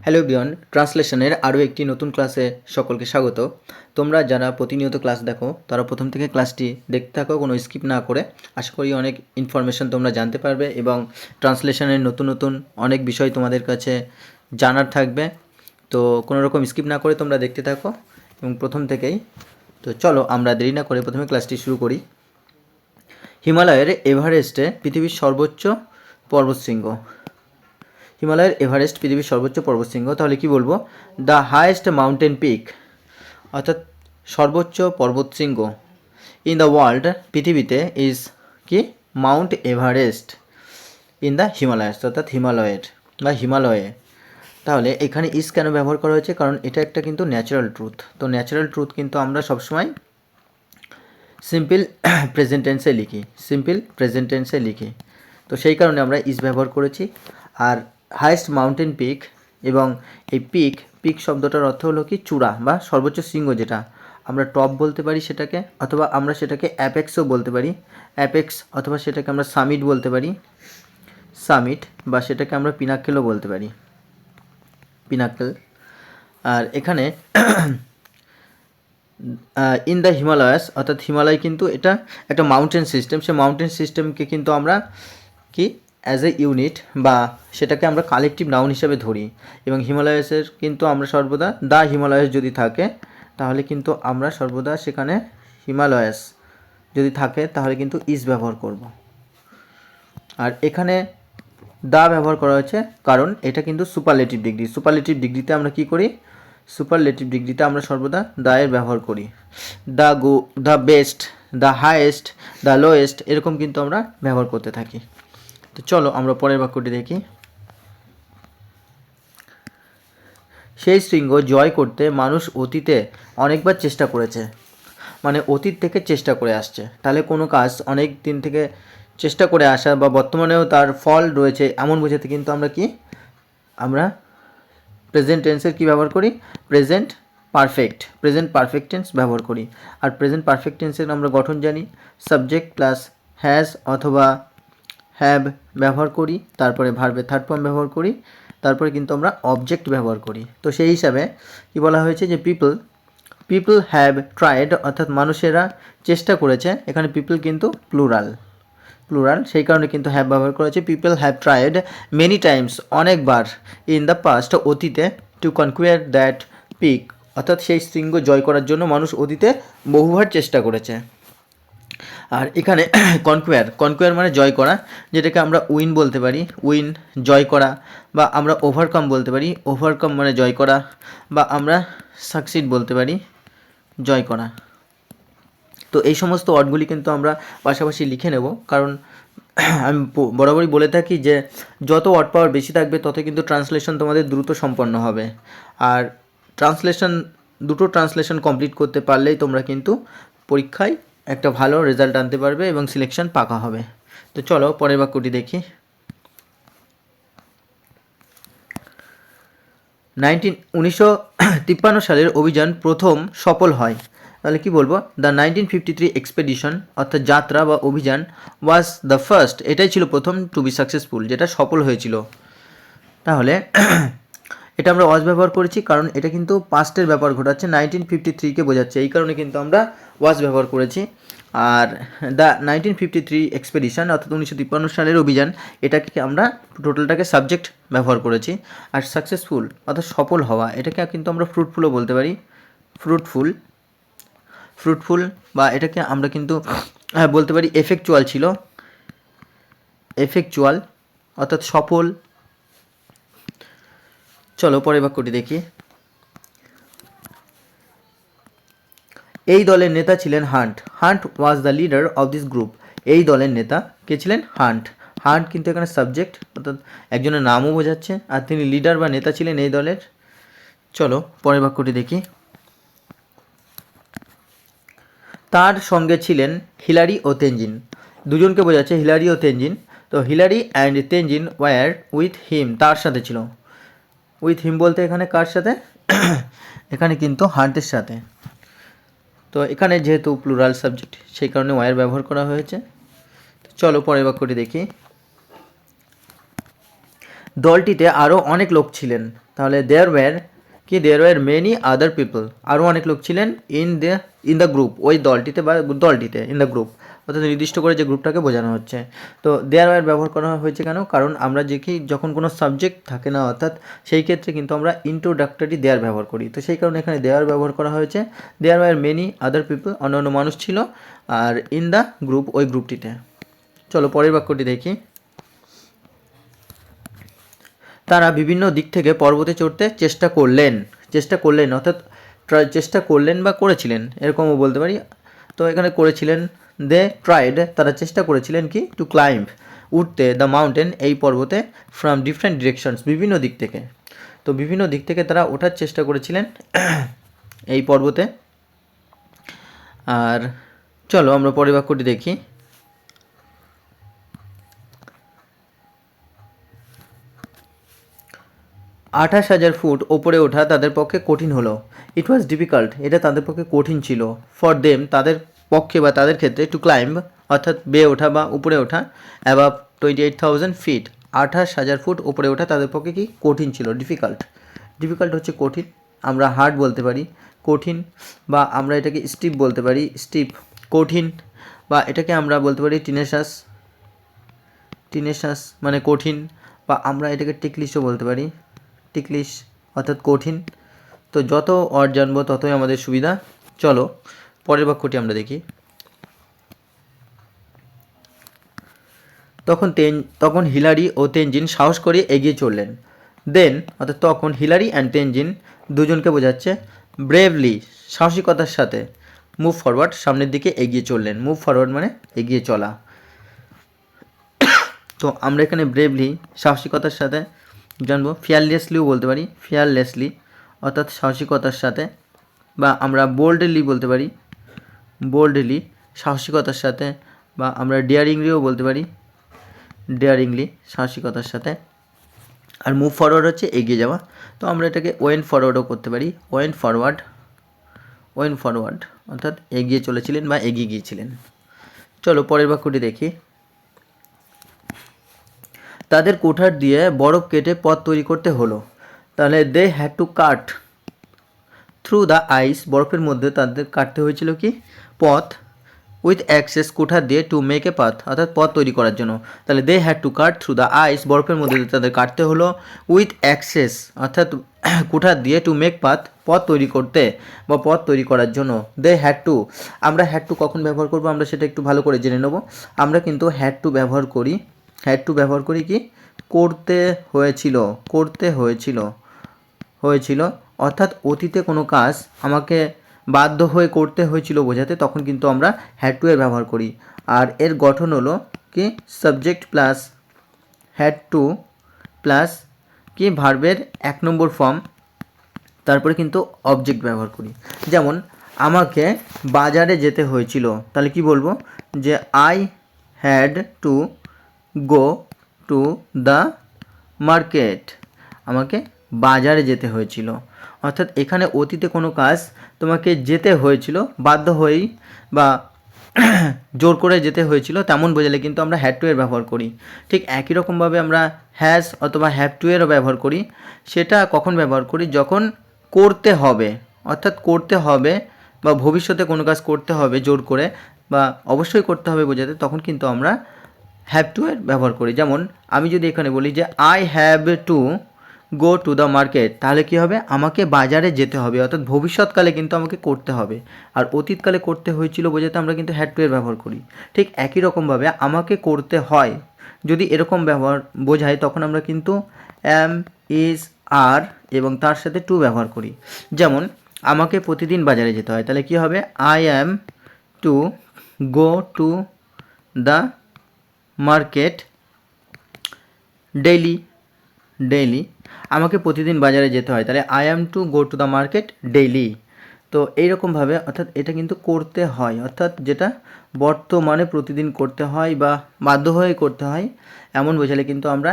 Hello everyone, ট্রান্সলেশনের আরও একটি নতুন ক্লাসে সকলকে স্বাগত। তোমরা যারা প্রতিনিয়ত ক্লাস দেখো তারা প্রথম থেকে ক্লাসটি দেখতে থাকো, কোনো স্কিপ না করে। আশা করি অনেক ইনফরমেশন তোমরা জানতে পারবে এবং ট্রান্সলেশনের নতুন নতুন অনেক বিষয় তোমাদের কাছে জানার থাকবে। তো কোনো রকম স্কিপ না করে তোমরা দেখতে থাকো এবং প্রথম থেকেই। তো চলো আমরা দেরি না করে প্রথমে ক্লাসটি শুরু করি। হিমালয়ের এভারেস্টে পৃথিবীর সর্বোচ্চ পর্বতশৃঙ্গ। হিমালয়ের এভারেস্ট পৃথিবীর সর্বোচ্চ পর্বতশৃঙ্গ। তাহলে কি বলবো? দ্য হাইয়েস্ট মাউন্টেন পিক, অর্থাৎ সর্বোচ্চ পর্বতশৃঙ্গ ইন দ্য ওয়ার্ল্ড, পৃথিবীতে, ইজ কি? Mount Everest in the Himalayas, অর্থাৎ হিমালয়ের বা হিমালয়ে। তাহলে এখানে ইজ কেন ব্যবহার করা হয়েছে? কারণ এটা একটা কিন্তু ন্যাচারাল ট্রুথ। তো ন্যাচারাল ট্রুথ কিন্তু আমরা সবসময় সিম্পল প্রেজেন্ট টেন্সে লিখি, সিম্পল প্রেজেন্ট টেন্সে লিখি। তো সেই কারণে আমরা ইজ ব্যবহার করেছি। আর হাইয়েস্ট মাউন্টেন পিক, এবং এই পিক শব্দটার অর্থ হলো কি? চূড়া বা সর্বোচ্চ শৃঙ্গ, যেটা আমরা টপ বলতে পারি সেটাকে, অথবা আমরা সেটাকে অ্যাপেক্সও বলতে পারি, অ্যাপেক্স, অথবা সেটাকে আমরা সামিট বলতে পারি, সামিট, বা সেটাকে আমরা পিনাক্কেলও বলতে পারি, পিনাক্কেল। আর এখানে ইন দ্য হিমালয়াস, অর্থাৎ হিমালয় কিন্তু এটা একটা মাউন্টেন সিস্টেম। সে মাউন্টেন সিস্টেমকে কিন্তু আমরা কি অ্যাজ এ ইউনিট বা সেটাকে আমরা কালেকটিভ নাউন হিসেবে ধরি। এবং হিমালয়াসের কিন্তু আমরা সর্বদা দ্য হিমালয়াস যদি থাকে তাহলে কিন্তু আমরা সর্বদা সেখানে হিমালয়াস যদি থাকে তাহলে কিন্তু ইজ ব্যবহার করব। আর এখানে দ্য ব্যবহার করা হয়েছে কারণ এটা কিন্তু সুপারলেটিভ ডিগ্রি। সুপারলেটিভ ডিগ্রিতে আমরা কি করি? সুপারলেটিভ ডিগ্রিতে আমরা সর্বদা দ্য এর ব্যবহার করি। The best, the highest, the lowest, এরকম কিন্তু আমরা ব্যবহার করতে থাকি। তো চলো আমরা পরের বাক্যটি দেখি। সেই শৃঙ্গ জয় করতে মানুষ অতীতে অনেকবার চেষ্টা করেছে। মানে অতীত থেকে চেষ্টা করে আসছে। তাহলে কোনো কাজ অনেক দিন থেকে চেষ্টা করে আসা বা বর্তমানেও তার ফল রয়েছে এমন বোঝাতে কিন্তু আমরা কি? আমরা প্রেজেন্ট টেন্সের কী ব্যবহার করি? প্রেজেন্ট পারফেক্ট টেন্স ব্যবহার করি। আর প্রেজেন্ট পারফেক্ট টেন্সের আমরা গঠন জানি, সাবজেক্ট প্লাস হ্যাজ অথবা হ্যাভ ব্যবহার করি, তারপরে ভার্বের থার্ড ফর্ম ব্যবহার করি, তারপরে কিন্তু আমরা অবজেক্ট ব্যবহার করি। তো সেই হিসাবে কি বলা হয়েছে? যে পিপল হ্যাভ ট্রাইড, অর্থাৎ মানুষেরা চেষ্টা করেছে। এখানে পিপল কিন্তু প্লুরাল, সেই কারণে কিন্তু হ্যাভ ব্যবহার করেছে। People have tried many Times, অনেকবার, ইন দ্য পাস্ট, অতীতে, টু কনকুয়ার দ্যাট পিক, অর্থাৎ সেই শৃঙ্গ জয় করার জন্য মানুষ অতীতে বহুবার চেষ্টা করেছে। আর এখানে কনকুয়ার মানে জয় করা, যেটাকে আমরা উইন বলতে পারি, উইন জয় করা, বা আমরা ওভারকাম বলতে পারি, ওভারকাম মানে জয় করা, বা আমরা সাকসিড বলতে পারি, জয় করা। তো এই সমস্ত ওয়ার্ডগুলি কিন্তু আমরা পাশাপাশি লিখে নেব, কারণ আমি বরাবরই বলে থাকি যে যত ওয়ার্ড পাওয়ার বেশি থাকবে তত কিন্তু ট্রান্সলেশন তোমাদের দ্রুত সম্পন্ন হবে। আর দুটো ট্রান্সলেশন কমপ্লিট করতে পারলেই তোমরা কিন্তু পরীক্ষায় একটা ভালো রেজাল্ট আনতে পারবে এবং সিলেকশন পাকা হবে। তো চলো পরের বাক্যটি দেখি। 1953 সালের অভিযান প্রথম সফল হয়। তাহলে কি বলবো? দ্য 1953 এক্সপেডিশন, অর্থাৎ যাত্রা বা অভিযান, ওয়াজ দ্য ফার্স্ট, এটাই ছিল প্রথম, টু বি সাকসেসফুল, যেটা সফল হয়েছিল। তাহলে এটা আমরা ওয়াজ ব্যবহার করেছি কারণ এটা কিন্তু পাস্টের ব্যাপার ঘটাচ্ছে, 1953কে বোঝাচ্ছে, এই কারণে কিন্তু আমরা ওয়াজ ব্যবহার করেছি। আর দ্য 1953 এক্সপেডিশন, অর্থাৎ 1953 সালের অভিযান, এটাকে আমরা টোটালটাকে সাবজেক্ট ব্যবহার করেছি। আর সাকসেসফুল অর্থাৎ সফল হওয়া, এটাকে কিন্তু আমরা ফ্রুটফুলও বলতে পারি, ফ্রুটফুল, বা এটাকে আমরা কিন্তু বলতে পারি এফেক্চুয়াল ছিল, এফেক্চুয়াল অর্থাৎ সফল। চলো পরের বাক্যটি দেখি। এই দলের নেতা ছিলেন hunt was the leader of this group. এই দলের নেতা কে ছিলেন? হান্ট কিন্তু এখানে সাবজেক্ট, অর্থাৎ একজনের নামও বোঝাচ্ছে, আর তিনি লিডার বা নেতা ছিলেন এই দলের। চলো পরের বাক্যটি দেখি। তার সঙ্গে ছিলেন হিলারি ও তেনজিন, দুজনকে বোঝাচ্ছে, হিলারি ও তেনজিন। তো Hillary and Tenzing were with him, তার সাথে ছিল। উইথ হিম বলতে এখানে কার সাথে? এখানে কিন্তু হান্টের সাথে। তো এখানে যেহেতু প্লুরাল সাবজেক্ট সেই কারণে ওয়ার ব্যবহার করা হয়েছে। চলো পরের বাক্যটি দেখি। দলটিতে আরও অনেক লোক ছিলেন। তাহলে there were many other people, আরও অনেক লোক ছিলেন ইন দ্য গ্রুপ, ওই দলটিতে বা দলটিতে, ইন দ্য গ্রুপ অর্থাৎ নির্দিষ্ট করে যে গ্রুপটাকে বোঝানো হচ্ছে। তো দেয়ার ওয়ার ব্যবহার করা হয়েছে কেন? কারণ আমরা যখন কোনো সাবজেক্ট থাকে না, অর্থাৎ সেই ক্ষেত্রে কিন্তু আমরা ইন্ট্রোডাক্টরি দেয়ার ব্যবহার করি। তো সেই কারণে এখানে দেয়ার ব্যবহার করা হয়েছে। There were many other people, অন্যান্য মানুষ ছিল, আর ইন দ্য গ্রুপ, ওই গ্রুপটিতে। চলো পরের বাক্যটি দেখি। তারা বিভিন্ন দিক থেকে পর্বতে চড়তে চেষ্টা করলেন অর্থাৎ চেষ্টা করলেন বা করেছিলেন, এরকমও বলতে পারি। তো এখানে করেছিলেন, দে ট্রাইড, তারা চেষ্টা করেছিলেন কি, টু ক্লাইম্ব, উঠতে, দ্য মাউন্টেন, এই পর্বতে, ফ্রম ডিফারেন্ট ডিরেকশনস, বিভিন্ন দিক থেকে। তো বিভিন্ন দিক থেকে তারা ওঠার চেষ্টা করেছিলেন এই পর্বতে। আর চলো আমরা পরের বাক্যটি দেখি। 28,000 ফুট ওপরে ওঠা তাদের পক্ষে কঠিন হলো। ইট ওয়াজ ডিফিকাল্ট, এটা তাদের পক্ষে কঠিন ছিল। ফর দেম, তাদের পক্ষে বা তাদের ক্ষেত্রে, টু ক্লাইম্ব অর্থাৎ বেয়ে ওঠা বা উপরে ওঠা, অ্যাবাভ 28,000 ফিট, 28,000 ফুট ওপরে ওঠা তাদের পক্ষে কি কঠিন ছিল, ডিফিকাল্ট। ডিফিকাল্ট হচ্ছে কঠিন, আমরা হার্ড বলতে পারি, কঠিন, বা আমরা এটাকে স্টিপ বলতে পারি, স্টিপ, কঠিন, বা এটাকে আমরা বলতে পারি টিনেশাস মানে কঠিন, বা আমরা এটাকে টিকলিশও বলতে পারি, টিকলিশ অর্থাৎ কঠিন। তো যত অর্ড জানবো ততই আমাদের সুবিধা। চলো পরের বাক্যটি আমরা দেখি। তখন হিলারি ও তেনজিন সাহস করে এগিয়ে চললেন। দেন অর্থাৎ তখন হিলারি অ্যান্ড তেনজিন দুজনকে বোঝাচ্ছে, ব্রেভলি, সাহসিকতার সাথে, মুভ ফরওয়ার্ড, সামনের দিকে এগিয়ে চললেন। মুভ ফরওয়ার্ড মানে এগিয়ে চলা। তো আমরা এখানে ব্রেভলি, সাহসিকতার সাথে জানবো, ফিয়ারলেসলিও বলতে পারি, ফিয়ারলেসলি অর্থাৎ সাহসিকতার সাথে, বা আমরা বোল্ডলি বলতে পারি, বোল্ডলি সাহসিকতার সাথে, বা আমরা ডেয়ারিংলিও বলতে পারি, ডেয়ারিংলি সাহসিকতার সাথে। আর মুভ ফরওয়ার্ড হচ্ছে এগিয়ে যাওয়া। তো আমরা এটাকে ওয়েন্ট ফরওয়ার্ডও করতে পারি, ওয়েন্ট ফরওয়ার্ড অর্থাৎ এগিয়ে চলেছিলেন বা এগিয়ে গিয়েছিলেন। চলো পরের বাক্যটি দেখি। তাদের কুঠার দিয়ে বরফ কেটে পথ তৈরি করতে হলো। তাহলে they had to cut through the ice, বরফের মধ্যে তাদের কাটতে হয়েছিল কি পথ, উইথ অ্যাক্সেস, কুঠার দিয়ে, টু মেক এ পাথ অর্থাৎ পথ তৈরি করার জন্য। তাহলে they had to cut through the ice, বরফের মধ্যে দিয়ে তাদের কাটতে হলো, উইথ অ্যাক্সেস অর্থাৎ কুঠার দিয়ে, টু মেক পাথ, পথ তৈরি করতে বা পথ তৈরি করার জন্য। দে হ্যাড টু, আমরা হ্যাড টু কখন ব্যবহার করব আমরা সেটা একটু ভালো করে জেনে নেব। আমরা কিন্তু হ্যাড টু ব্যবহার করি কি, করতে হয়েছিল অর্থাৎ অতীতে কোনো কাজ আমাকে বাধ্য হয়ে করতে হয়েছিল বোঝাতে, তখন কিন্তু আমরা হ্যাড টু এর ব্যবহার করি। আর এর গঠন হলো কি, subject plus had to plus কি ভার্বের 1 নম্বর ফর্ম, তারপরে কিন্তু অবজেক্ট ব্যবহার করি। যেমন আমাকে বাজারে যেতে হয়েছিল, তাহলে কি বলবো, যে I had to go to the market, আমাকে বাজারে যেতে হয়েছিল। অর্থাৎ এখানে অতীতে কোনো কাজ তোমাকে যেতে হয়েছিল, বাধ্য হয়েই বা জোর করে যেতে হয়েছিল, তেমন বোঝালে কিন্তু আমরা হ্যাড টু এর ব্যবহার করি। ঠিক একই রকমভাবে আমরা হ্যাজ অথবা হ্যাভ টু এরও ব্যবহার করি। সেটা কখন ব্যবহার করি, যখন করতে হবে, অর্থাৎ করতে হবে বা ভবিষ্যতে কোনো কাজ করতে হবে জোর করে বা অবশ্যই করতে হবে বোঝাতে, তখন কিন্তু আমরা হ্যাভ টু এর ব্যবহার করি। যেমন আমি যদি এখানে বলি যে I have to go to the market, তাহলে কী হবে, আমাকে বাজারে যেতে হবে, অর্থাৎ ভবিষ্যৎকালে কিন্তু আমাকে করতে হবে। আর অতীতকালে করতে হয়েছিল বোঝাতে আমরা কিন্তু হ্যাড টু এর ব্যবহার করি। ঠিক একই রকমভাবে আমাকে করতে হয় যদি এরকম ব্যবহার বোঝায়, তখন আমরা কিন্তু অ্যাম, ইজ, আর এবং তার সাথে টু ব্যবহার করি। যেমন আমাকে প্রতিদিন বাজারে যেতে হয়, তাহলে কী হবে, I am to go to the market daily, আমাকে প্রতিদিন বাজারে যেতে হয়, তাহলে I am to go to the market daily. তো এইরকমভাবে অর্থাৎ এটা কিন্তু করতে হয়, অর্থাৎ যেটা বর্তমানে প্রতিদিন করতে হয় বা বাধ্য হয়ে করতে হয়, এমন বোঝালে কিন্তু আমরা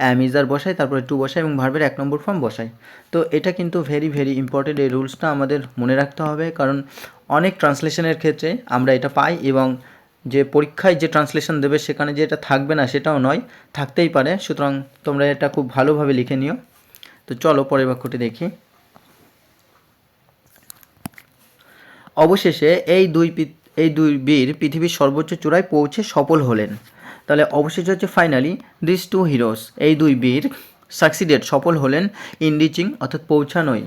অ্যাম, ইজ, আর বসাই, তারপরে টু বসাই এবং ভার্বের 1 নম্বর ফর্ম বসাই। তো এটা কিন্তু ভেরি ভেরি ইম্পর্টেন্ট, এই রুলসটা আমাদের মনে রাখতে হবে, কারণ অনেক ট্রান্সলেশনের ক্ষেত্রে আমরা এটা পাই, এবং যে পরীক্ষায় যে ট্রান্সলেশন দেবে সেখানে যে এটা থাকবে না সেটাও নয়, থাকতেই পারে। সুতরাং তোমরা এটা খুব ভালোভাবে লিখে নিও। তো চলো পরের বাক্যটি দেখি। অবশেষে এই দুই বীর পৃথিবীর সর্বোচ্চ চূড়ায় পৌঁছে সফল হলেন। তাহলে অবশেষে হচ্ছে ফাইনালি দিস টু হিরোস, এই দুই বীর সাকসিডেড সফল হলেন ইন রিচিং অর্থাৎ পৌঁছানোই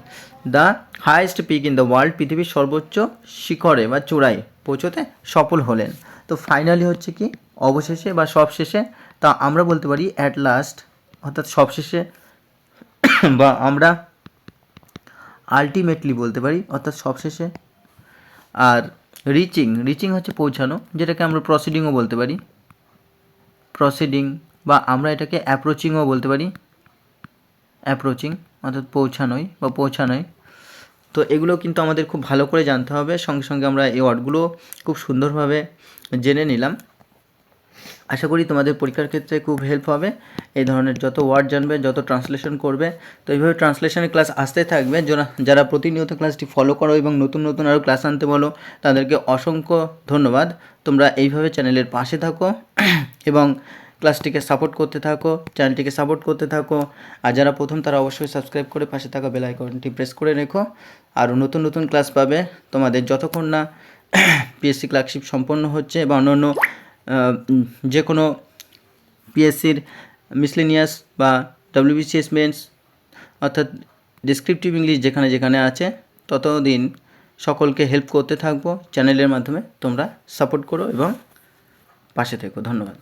the highest peak in the world, পৃথিবীর সর্বোচ্চ শিখরে বা চূড়ায় পৌঁছতে সফল হলেন। তো ফাইনালি হচ্ছে কি অবশেষে বা সবশেষে, তা আমরা বলতে পারি অ্যাট লাস্ট অর্থাৎ সবশেষে, বা আমরা আলটিমেটলি বলতে পারি অর্থাৎ সবশেষে। আর রিচিং হচ্ছে পৌঁছানো, যেটাকে আমরা প্রসিডিংও বলতে পারি, প্রসিডিং, বা আমরা এটাকে অ্যাপ্রোচিংও বলতে পারি, অ্যাপ্রোচিং অর্থাৎ পৌঁছানোই বা পৌঁছানোই। তো এগুলো কিন্তু আমাদের খুব ভালো করে জানতে হবে, সঙ্গে সঙ্গে আমরা এই ওয়ার্ডগুলো খুব সুন্দরভাবে জেনে নিলাম। আশা করি তোমাদের পরীক্ষার ক্ষেত্রে খুব হেল্প হবে এই ধরনের যত ওয়ার্ড জানবে, যত ট্রান্সলেশন করবে। তো এইভাবে ট্রান্সলেশনের ক্লাস আসতে থাকবে। যারা প্রতিনিয়ত ক্লাসটি ফলো করো এবং নতুন নতুন আরও ক্লাস আনতে বলো, তাদেরকে অসংখ্য ধন্যবাদ। তোমরা এইভাবে চ্যানেলের পাশে থাকো এবং ক্লাসটিকে সাপোর্ট করতে থাকো, চ্যানেলটিকে সাপোর্ট করতে থাকো। আর যারা প্রথম, তারা অবশ্যই সাবস্ক্রাইব করে পাশে থাকা বেল আইকনটি প্রেস করে রেখো। আরও নতুন নতুন ক্লাস পাবে তোমাদের যতক্ষণ না পিএসসি ক্লার্কশিপ সম্পন্ন হচ্ছে বা অন্যান্য যে কোনো পিএসসির মিসলেনিয়াস বা WBCS মেন্স অর্থাৎ ডেসক্রিপটিভ ইংলিশ যেখানে যেখানে আছে, ততদিন সকলকে হেল্প করতে থাকবো চ্যানেলের মাধ্যমে। তোমরা সাপোর্ট করো এবং পাশে থেকো। ধন্যবাদ।